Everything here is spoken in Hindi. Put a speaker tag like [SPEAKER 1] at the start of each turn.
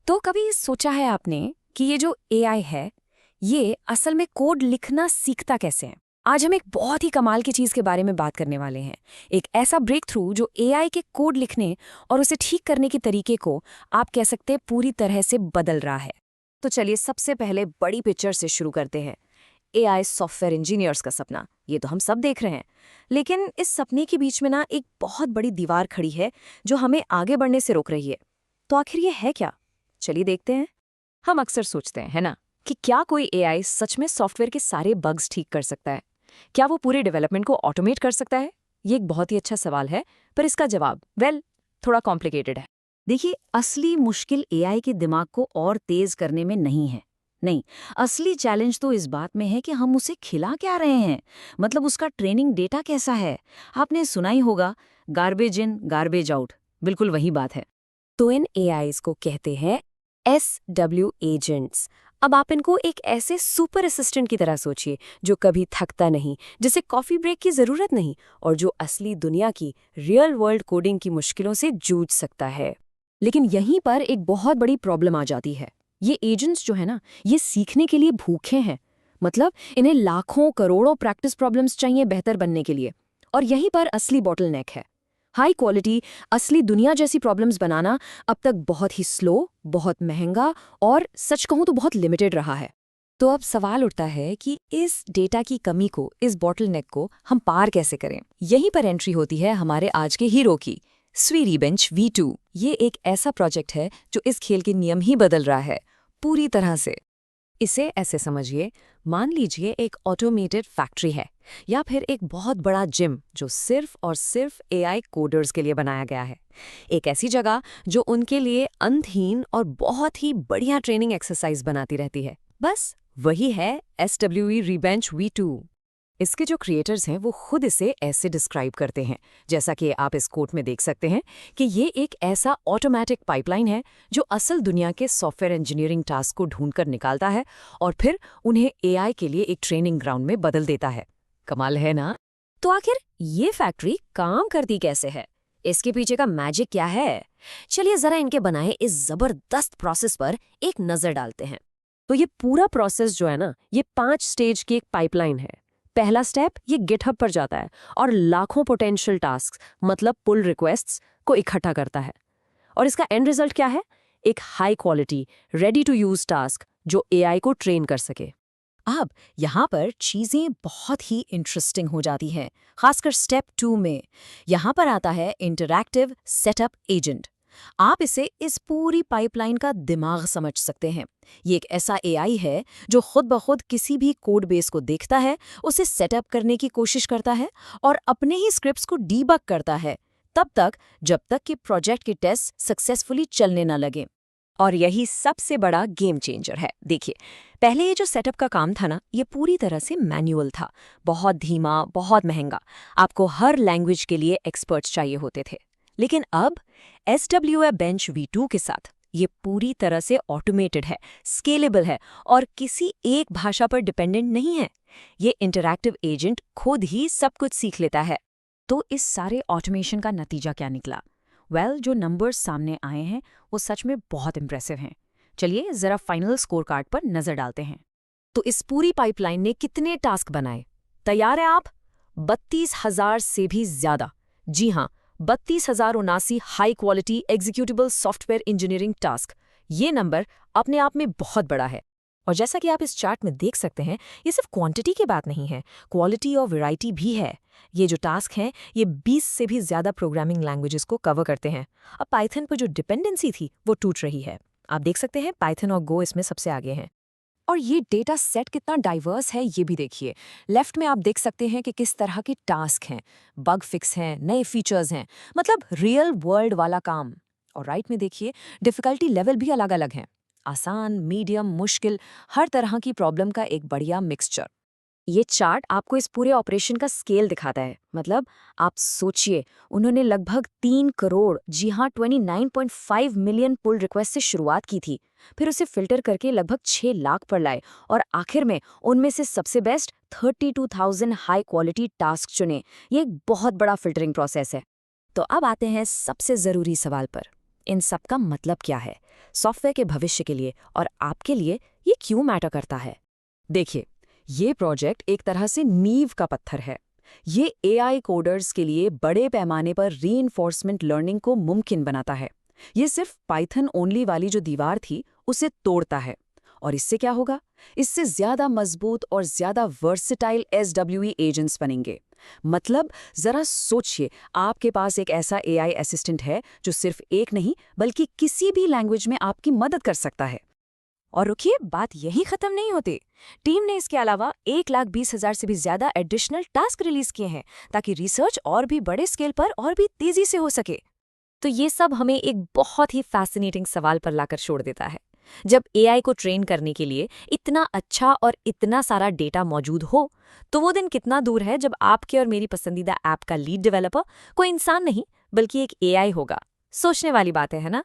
[SPEAKER 1] तो कभी सोचा है आपने कि ये जो एआई है, ये असल में कोड लिखना सीखता कैसे है? आज हम एक बहुत ही कमाल की चीज़ के बारे में बात करने वाले हैं। एक ऐसा ब्रेक थ्रू जो एआई के कोड लिखने और उसे ठीक करने के तरीके को आप कह सकते हैं पूरी तरह से बदल रहा है। तो चलिए सबसे पहले बड़ी पिक्चर से शुरू करते हैं। एआई सॉफ्टवेयर इंजीनियर्स का सपना, ये तो हम सब देख रहे हैं। लेकिन इस सपने के बीच में ना एक बहुत बड़ी दीवार खड़ी है जो हमें आगे बढ़ने से रोक रही है। तो आखिर ये है क्या? चलिए देखते हैं। हम अक्सर सोचते हैं, है ना, कि क्या कोई एआई सच में सॉफ्टवेयर के सारे बग्स ठीक कर सकता है? क्या वो पूरे डेवलपमेंट को ऑटोमेट कर सकता है? ये एक बहुत ही अच्छा सवाल है, पर इसका जवाब थोड़ा कॉम्प्लिकेटेड है।
[SPEAKER 2] देखिए, असली मुश्किल एआई के दिमाग को और तेज करने में नहीं है। नहीं, असली चैलेंज तो इस बात में है कि हम उसे खिला क्या रहे हैं। मतलब उसका ट्रेनिंग डेटा कैसा है। आपने सुना ही होगा, गार्बेज इन गार्बेज आउट। बिल्कुल वही बात है।
[SPEAKER 1] तो इन एआईज को कहते हैं SW एजेंट्स। अब आप इनको एक ऐसे सुपर असिस्टेंट की तरह सोचिए जो कभी थकता नहीं, जिसे कॉफी ब्रेक की जरूरत नहीं, और जो असली दुनिया की रियल वर्ल्ड कोडिंग की मुश्किलों से जूझ सकता है। लेकिन यहीं पर एक बहुत बड़ी प्रॉब्लम आ जाती है। ये एजेंट्स जो है ना, ये सीखने के लिए भूखे हैं। मतलब इन्हें लाखों करोड़ों प्रैक्टिस प्रॉब्लम्स चाहिए बेहतर बनने के लिए। और यहीं पर असली बॉटलनेक है। हाई क्वालिटी असली दुनिया जैसी प्रॉब्लम्स बनाना अब तक बहुत ही स्लो, बहुत महंगा और सच कहूं तो बहुत लिमिटेड रहा है। तो अब सवाल उठता है कि इस डेटा की कमी को, इस बॉटलनेक को हम पार कैसे करें? यहीं पर एंट्री होती है हमारे आज के हीरो की, SweRebench V2। ये एक ऐसा प्रोजेक्ट है जो इस खेल के नियम ही बदल रहा है, पूरी तरह से। इसे ऐसे समझिए, मान लीजिए एक ऑटोमेटेड फैक्ट्री है या फिर एक बहुत बड़ा जिम जो सिर्फ और सिर्फ एआई कोडर्स के लिए बनाया गया है। एक ऐसी जगह जो उनके लिए अंतहीन और बहुत ही बढ़िया ट्रेनिंग एक्सरसाइज बनाती रहती है। बस वही है SweRebench V2। इसके जो क्रिएटर्स हैं वो खुद इसे ऐसे डिस्क्राइब करते हैं, जैसा कि आप इस कोट में देख सकते हैं, कि ये एक ऐसा ऑटोमेटिक पाइपलाइन है जो असल दुनिया के सॉफ्टवेयर इंजीनियरिंग टास्क को ढूंढकर निकालता है और फिर उन्हें एआई के लिए एक ट्रेनिंग ग्राउंड में बदल देता है। कमाल है ना? तो आखिर ये फैक्ट्री काम करती कैसे है? इसके पीछे का मैजिक क्या है? चलिए जरा इनके बनाए इस जबरदस्त प्रोसेस पर एक नजर डालते हैं। तो ये पूरा प्रोसेस जो है ना, ये 5 स्टेज की एक पाइपलाइन है। पहला स्टेप, ये गिटहब पर जाता है और लाखों पोटेंशियल टास्क, मतलब पुल रिक्वेस्ट्स को इकट्ठा करता है। और इसका एंड रिजल्ट क्या है? एक high quality ready to use task जो एआई को ट्रेन कर सके। अब यहाँ पर चीजें बहुत ही इंटरेस्टिंग हो जाती हैं, खासकर स्टेप 2 में। यहाँ पर आता है इंटरैक्टिव सेटअप एजेंट। आप इसे इस पूरी पाइपलाइन का दिमाग समझ सकते हैं। ये एक ऐसा एआई है जो खुद ब खुद किसी भी कोड बेस को देखता है, उसे सेटअप करने की कोशिश करता है और अपने ही स्क्रिप्ट्स को डीबग करता है, तब तक जब तक कि प्रोजेक्ट के टेस्ट सक्सेसफुली चलने न लगे। और यही सबसे बड़ा गेम चेंजर है। देखिए, पहले ये जो सेटअप का काम था ना, ये पूरी तरह से मैनुअल था, बहुत धीमा, बहुत महंगा। आपको हर लैंग्वेज के लिए एक्सपर्ट्स चाहिए होते थे। लेकिन अब SweRebench V2 के साथ ये पूरी तरह से ऑटोमेटेड है, स्केलेबल है और किसी एक भाषा पर डिपेंडेंट नहीं है। ये इंटरैक्टिव एजेंट खुद ही सब कुछ सीख लेता है। तो इस सारे ऑटोमेशन का नतीजा क्या निकला? जो नंबर्स सामने आए हैं वो सच में बहुत इंप्रेसिव हैं। चलिए जरा फाइनल स्कोर कार्ड पर नजर डालते हैं। तो इस पूरी पाइपलाइन ने कितने टास्क बनाए? तैयार है आप? 32,000 से भी ज्यादा। जी हाँ, 32,079 high quality executable software engineering task. ये नंबर अपने आप में बहुत बड़ा है। और जैसा कि आप इस चार्ट में देख सकते हैं, ये सिर्फ क्वांटिटी की बात नहीं है, क्वालिटी और वैरायटी भी है। ये जो टास्क हैं, ये 20 से भी ज्यादा प्रोग्रामिंग लैंग्वेजेस को कवर करते हैं। अब पाइथन पर जो डिपेंडेंसी थी वो टूट रही है। आप देख सकते हैं पाइथन और गो इसमें सबसे आगे हैं। और ये डेटा सेट कितना डाइवर्स है ये भी देखिए। लेफ्ट में आप देख सकते हैं कि किस तरह के टास्क हैं, बग फिक्स हैं, नए फीचर्स हैं, मतलब रियल वर्ल्ड वाला काम। और राइट में देखिए, डिफिकल्टी लेवल भी अलग अलग हैं, आसान, मीडियम, मुश्किल, हर तरह की प्रॉब्लम का एक बढ़िया मिक्सचर। ये चार्ट आपको इस पूरे ऑपरेशन का स्केल दिखाता है। मतलब आप सोचिए, उन्होंने लगभग 3 करोड़, जी हाँ 29.5 मिलियन पुल रिक्वेस्ट से शुरुआत की थी, फिर उसे फिल्टर करके लगभग 6 लाख पर लाए और आखिर में उनमें से सबसे बेस्ट 32,000 हाई क्वालिटी टास्क चुने। ये एक बहुत बड़ा फिल्टरिंग प्रोसेस है। तो अब आते हैं सबसे ज़रूरी सवाल पर। इन सब का मतलब क्या है सॉफ्टवेयर के भविष्य के लिए, और आपके लिए ये क्यों मैटर करता है? देखिए, ये प्रोजेक्ट एक तरह से नींव का पत्थर है। ये एआई कोडर्स के लिए बड़े पैमाने पर रीइंफोर्समेंट लर्निंग को मुमकिन बनाता है। ये सिर्फ पाइथन ओनली वाली जो दीवार थी, उसे तोड़ता है। और इससे क्या होगा? इससे ज्यादा मजबूत और ज्यादा वर्सेटाइल SWE एजेंट्स बनेंगे। मतलब जरा सोचिए, आपके पास एक ऐसा एआई असिस्टेंट है जो सिर्फ एक नहीं बल्कि किसी भी लैंग्वेज में आपकी मदद कर सकता है। और रुकिए, बात यही खत्म नहीं होती। टीम ने इसके अलावा 1,20,000 से भी ज्यादा एडिशनल टास्क रिलीज किए हैं ताकि रिसर्च और भी बड़े स्केल पर और भी तेजी से हो सके। तो ये सब हमें एक बहुत ही फैसिनेटिंग सवाल पर लाकर छोड़ देता है। जब एआई को ट्रेन करने के लिए इतना अच्छा और इतना सारा डेटा मौजूद हो, तो वो दिन कितना दूर है जब आपके और मेरी पसंदीदा ऐप का लीड डेवलपर कोई इंसान नहीं बल्कि एक एआई होगा? सोचने वाली बात है ना?